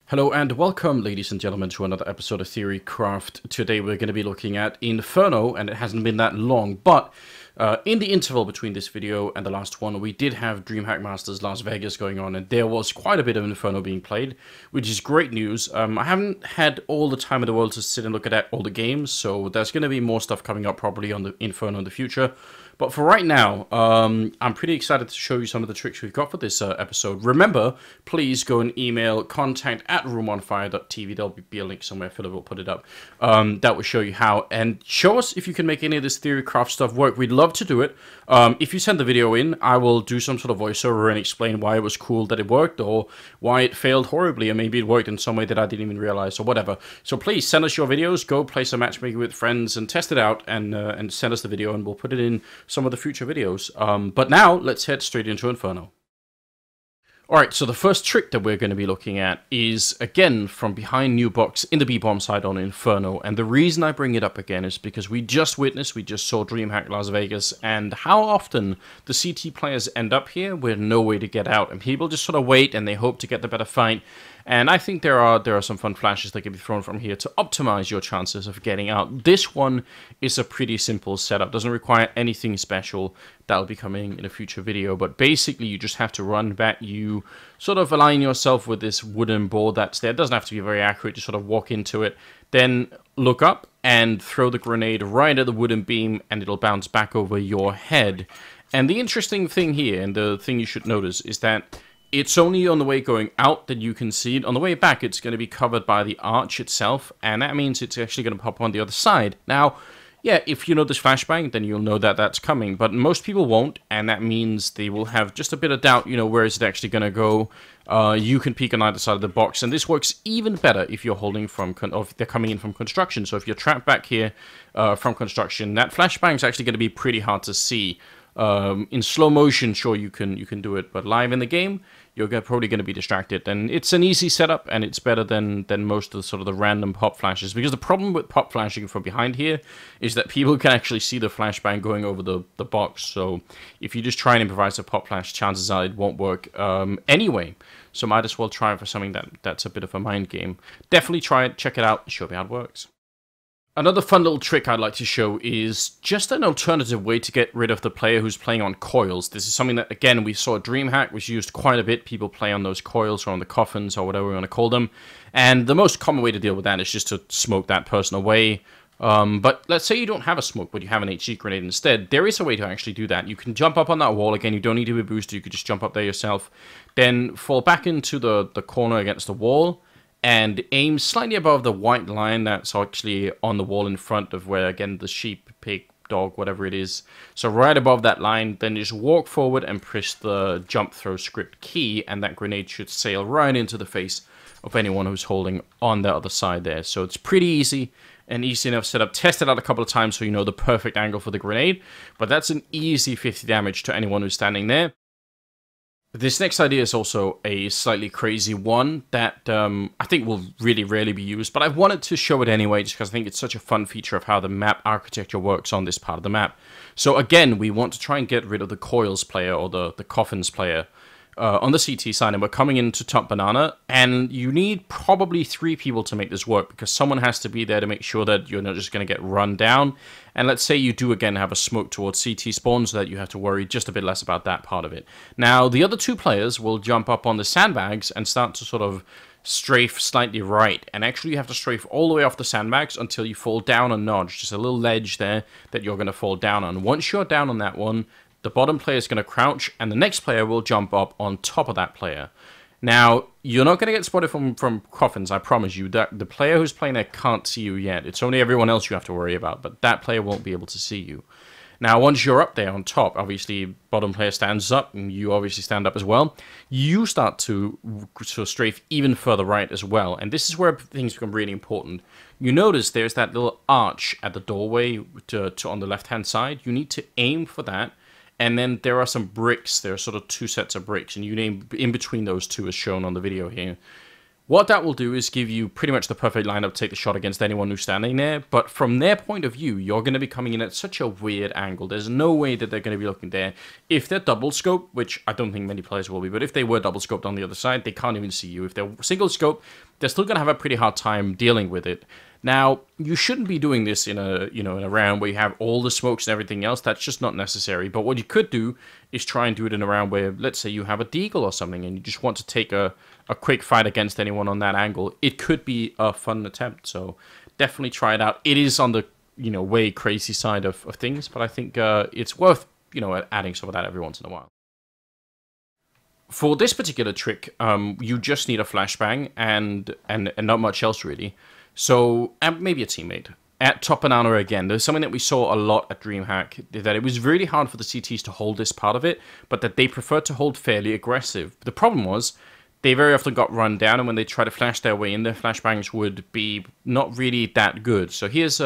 Hello and welcome, ladies and gentlemen, to another episode of Theorycraft. Today we're going to be looking at Inferno, and it hasn't been that long, but in the interval between this video and the last one, we did have DreamHack Masters Las Vegas going on, and there was quite a bit of Inferno being played, which is great news. I haven't had all the time in the world to sit and look at all the games, so there's going to be more stuff coming up probably on the Inferno in the future. But for right now, I'm pretty excited to show you some of the tricks we've got for this episode. Remember, please go and email contact@roomonfire.tv. There'll be a link somewhere. Philip will put it up. That will show you how. And show us if you can make any of this Theorycraft stuff work. We'd love to do it. If you send the video in, I will do some sort of voiceover and explain why it was cool that it worked, or why it failed horribly, or maybe it worked in some way that I didn't even realize, or whatever. So please send us your videos. Go play some matchmaking with friends and test it out, and send us the video, and we'll put it in some of the future videos. But now, let's head straight into Inferno. Alright, so the first trick that we're going to be looking at is, again, from behind new box in the B-bomb side on Inferno. And the reason I bring it up again is because we just saw DreamHack Las Vegas, and how often the CT players end up here with no way to get out. And people just sort of wait, and they hope to get the better fight. And I think there are some fun flashes that can be thrown from here to optimize your chances of getting out. This one is a pretty simple setup. Doesn't require anything special. That'll be coming in a future video. But basically, you just have to run back. You sort of align yourself with this wooden board that's there. It doesn't have to be very accurate. Just sort of walk into it. Then look up and throw the grenade right at the wooden beam, and it'll bounce back over your head. And the interesting thing here, and the thing you should notice, is that it's only on the way going out that you can see it. On the way back, it's going to be covered by the arch itself, and that means it's actually going to pop on the other side. Now, yeah, if you know this flashbang, then you'll know that that's coming, but most people won't, and that means they will have just a bit of doubt, where is it actually going to go. You can peek on either side of the box, and this works even better if you're holding from, or if they're coming in from construction. So if you're trapped back here from construction, that flashbang is actually going to be pretty hard to see. In slow motion, sure, you can do it, but live in the game, you're probably going to be distracted. And it's an easy setup, and it's better than most of the random pop flashes. Because the problem with pop flashing from behind here is that people can actually see the flashbang going over the box. So if you just try and improvise a pop flash, chances are it won't work anyway. So might as well try it for something that's a bit of a mind game. Definitely try it, check it out, show me how it works. Another fun little trick I'd like to show is just an alternative way to get rid of the player who's playing on coils. This is something that, again, we saw DreamHack was used quite a bit. People play on those coils or on the coffins or whatever we want to call them. And the most common way to deal with that is just to smoke that person away. But let's say you don't have a smoke, but you have an HE grenade instead. There is a way to actually do that. You can jump up on that wall. Again, you don't need to be boosted. You could just jump up there yourself. Then fall back into the corner against the wall, and aim slightly above the white line that's actually on the wall in front of where, again, the sheep, pig, dog, whatever it is. So right above that line, then just walk forward and press the jump throw script key, and that grenade should sail right into the face of anyone who's holding on the other side there. So it's pretty easy, and easy enough setup. Test it out a couple of times so you know the perfect angle for the grenade, but that's an easy 50 damage to anyone who's standing there. This next idea is also a slightly crazy one that I think will really rarely be used, but I wanted to show it anyway just because I think it's such a fun feature of how the map architecture works on this part of the map. So again, we want to try and get rid of the coils player, or the coffins player, on the CT side, and we're coming into top banana, and you need probably 3 people to make this work, because someone has to be there to make sure that you're not just going to get run down. And let's say you do again have a smoke towards CT spawn, so that you have to worry just a bit less about that part of it. Now, the other 2 players will jump up on the sandbags and start to sort of strafe slightly right, and actually you have to strafe all the way off the sandbags until you fall down a notch, just a little ledge there that you're going to fall down on. Once you're down on that one, the bottom player is going to crouch, and the next player will jump up on top of that player. Now, you're not going to get spotted from coffins, I promise you. That the player who's playing there can't see you yet. It's only everyone else you have to worry about, but that player won't be able to see you. Now, once you're up there on top, obviously, bottom player stands up, and you obviously stand up as well. You start to strafe even further right as well, and this is where things become really important. You notice there's that little arch at the doorway on the left-hand side. You need to aim for that. And then there are some bricks. There are sort of 2 sets of bricks, and you name in between those 2 as shown on the video here. What that will do is give you pretty much the perfect lineup to take the shot against anyone who's standing there, but from their point of view, you're going to be coming in at such a weird angle. There's no way that they're going to be looking there. If they're double scoped, which I don't think many players will be, but if they were double scoped on the other side, they can't even see you. If they're single scoped, they're still going to have a pretty hard time dealing with it. Now, you shouldn't be doing this in a in a round where you have all the smokes and everything else. That's just not necessary. But what you could do is try and do it in a round where, let's say you have a deagle or something and you just want to take a quick fight against anyone on that angle. It could be a fun attempt. So definitely try it out. It is on the way crazy side of things, but I think it's worth adding some of that every once in a while. For this particular trick, you just need a flashbang and not much else really. So, and maybe a teammate. At Top Banana again, there's something that we saw a lot at DreamHack, that it was really hard for the CTs to hold this part of it, but that they preferred to hold fairly aggressive. The problem was, they very often got run down, and when they tried to flash their way in, their flashbangs would be not really that good. So here's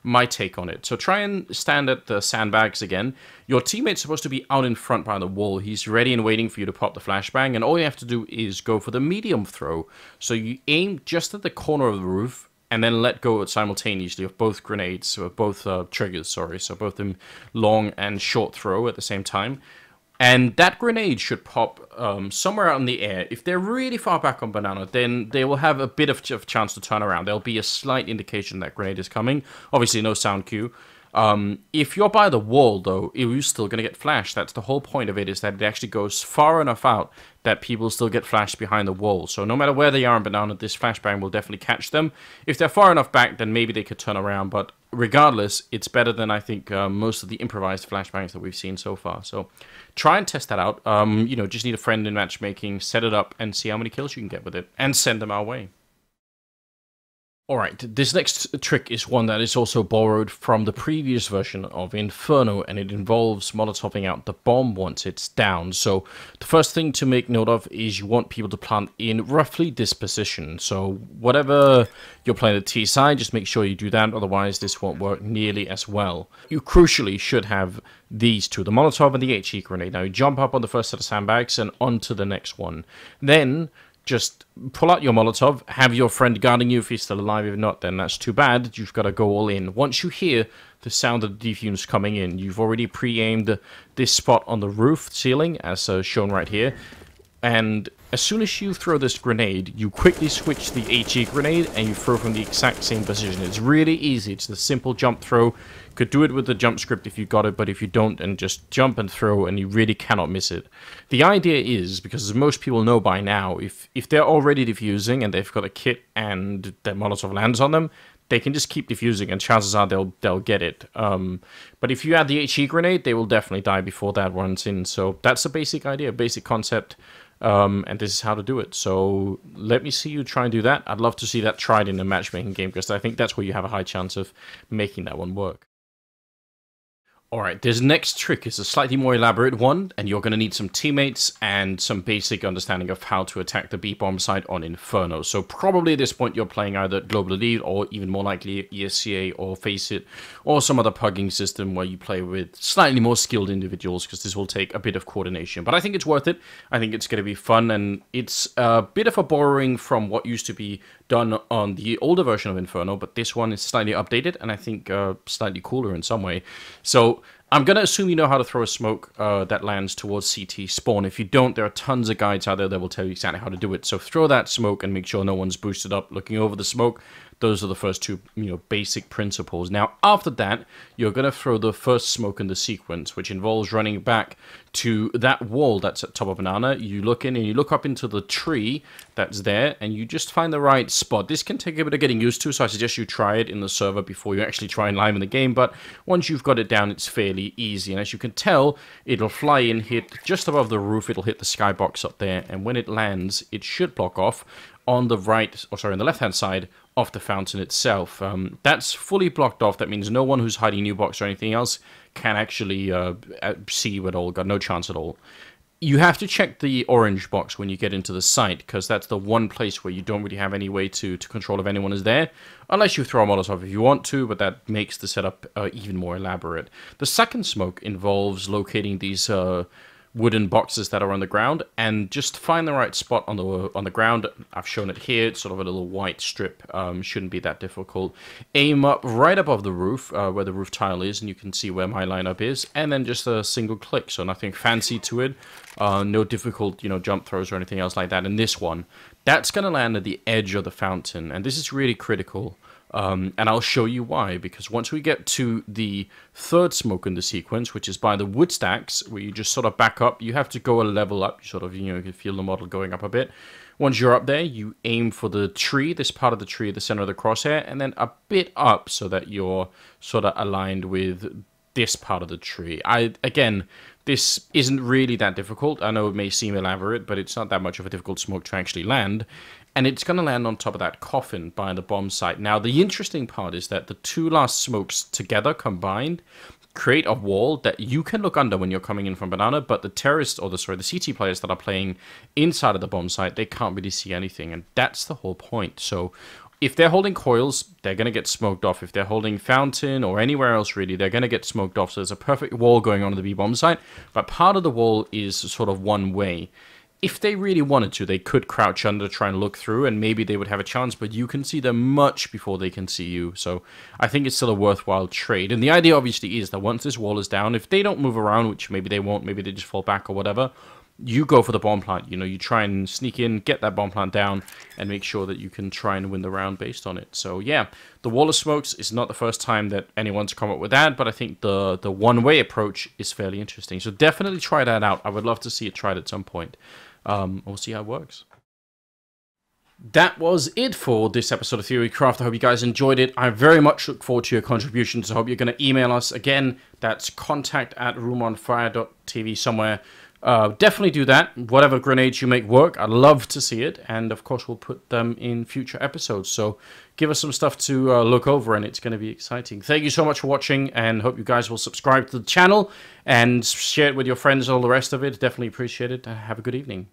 my take on it. So try and stand at the sandbags again. Your teammate's supposed to be out in front by the wall. He's ready and waiting for you to pop the flashbang, and all you have to do is go for the medium throw. So you aim just at the corner of the roof, and then let go simultaneously of both grenades, or both triggers, sorry. So both them long and short throw at the same time. And that grenade should pop somewhere out in the air. If they're really far back on Banana, then they will have a bit of a chance to turn around. There'll be a slight indication that grenade is coming. Obviously, no sound cue. If you're by the wall, though, you're still going to get flashed. That's the whole point of it, is that it actually goes far enough out that people still get flashed behind the wall. So no matter where they are in Banana, this flashbang will definitely catch them. If they're far enough back, then maybe they could turn around. But regardless, it's better than, I think, most of the improvised flashbangs that we've seen so far. So try and test that out. Just need a friend in matchmaking, set it up, and see how many kills you can get with it. And send them our way. Alright, this next trick is one that is also borrowed from the previous version of Inferno, and it involves molotoving out the bomb once it's down. So the first thing to make note of is you want people to plant in roughly this position. So whatever you're playing the T side, just make sure you do that, otherwise this won't work nearly as well. You crucially should have these two, the Molotov and the HE grenade. Now you jump up on the first set of sandbags and onto the next one. Then just pull out your Molotov, have your friend guarding you if he's still alive. If not, then that's too bad. You've got to go all in. Once you hear the sound of the defumes coming in, you've already pre-aimed this spot on the roof ceiling, as shown right here. And as soon as you throw this grenade, you quickly switch the HE grenade and you throw from the exact same position. It's really easy. It's the simple jump throw. Could do it with the jump script if you got it, but if you don't, then just jump and throw and you really cannot miss it. The idea is, because as most people know by now, if they're already defusing and they've got a kit and their Molotov lands on them, they can just keep defusing and chances are they'll get it. But if you add the HE grenade, they will definitely die before that runs in. So that's the basic idea, basic concept. And this is how to do it. So let me see you try and do that. I'd love to see that tried in a matchmaking game, because I think that's where you have a high chance of making that one work. Alright, this next trick is a slightly more elaborate one, and you're going to need some teammates and some basic understanding of how to attack the B-bomb site on Inferno. So probably at this point you're playing either Global Elite or even more likely ESCA or Face It, or some other pugging system where you play with slightly more skilled individuals, because this will take a bit of coordination. But I think it's worth it. I think it's going to be fun, and it's a bit of a borrowing from what used to be done on the older version of Inferno, but this one is slightly updated, and I think slightly cooler in some way. So I'm going to assume you know how to throw a smoke that lands towards CT spawn. If you don't, there are tons of guides out there that will tell you exactly how to do it. So throw that smoke and make sure no one's boosted up looking over the smoke. Those are the first two, basic principles. Now, after that, you're going to throw the first smoke in the sequence, which involves running back to that wall that's at top of Banana. You look in and you look up into the tree that's there, and you just find the right spot. This can take a bit of getting used to, so I suggest you try it in the server before you actually try and live in the game. But once you've got it down, it's fairly easy. And as you can tell, it'll fly in, hit just above the roof. It'll hit the skybox up there, and when it lands, it should block off on the right, or sorry, on the left-hand side of the fountain itself. That's fully blocked off. That means no one who's hiding new box or anything else can actually see you at all. Got no chance at all. You have to check the orange box when you get into the site, because that's the one place where you don't really have any way to control if anyone is there, unless you throw a Molotov if you want to, but that makes the setup even more elaborate. The second smoke involves locating these wooden boxes that are on the ground, and just find the right spot on the ground. I've shown it here. It's sort of a little white strip. Shouldn't be that difficult. Aim up right above the roof, where the roof tile is, and you can see where my lineup is, and then just a single click, so nothing fancy to it. No difficult, jump throws or anything else like that. And this one, that's going to land at the edge of the fountain, and this is really critical. And I'll show you why, because once we get to the third smoke in the sequence, which is by the wood stacks, where you just sort of back up, you have to go a level up, you sort of, you can feel the model going up a bit. Once you're up there, you aim for the tree, this part of the tree at the center of the crosshair, and then a bit up so that you're sort of aligned with this part of the tree. Again, this isn't really that difficult. I know it may seem elaborate, but it's not that much of a difficult smoke to actually land. And it's going to land on top of that coffin by the bomb site. Now, the interesting part is that the two last smokes together, combined, create a wall that you can look under when you're coming in from banana, but the terrorists, or the CT players that are playing inside of the bomb site, they can't really see anything. And that's the whole point. So if they're holding coils, they're going to get smoked off. If they're holding fountain or anywhere else, really, they're going to get smoked off. So there's a perfect wall going on the B-bomb site, but part of the wall is sort of one way. If they really wanted to, they could crouch under, try and look through, and maybe they would have a chance, but you can see them much before they can see you. So I think it's still a worthwhile trade. And the idea, obviously, is that once this wall is down, if they don't move around, which maybe they won't, maybe they just fall back or whatever, you go for the bomb plant. You try and sneak in, get that bomb plant down, and make sure that you can try and win the round based on it. So yeah, the wall of smokes is not the first time that anyone's come up with that, but I think the one-way approach is fairly interesting. So definitely try that out. I would love to see it tried at some point. We'll see how it works. That was it for this episode of Theorycraft. I hope you guys enjoyed it. I very much look forward to your contributions. I hope you're going to email us. Again, that's contact@roomонfire.tv somewhere. Definitely do that. Whatever grenades you make work, I'd love to see it. And of course, we'll put them in future episodes. So give us some stuff to look over, and it's going to be exciting. Thank you so much for watching, and hope you guys will subscribe to the channel and share it with your friends and all the rest of it. Definitely appreciate it. Have a good evening.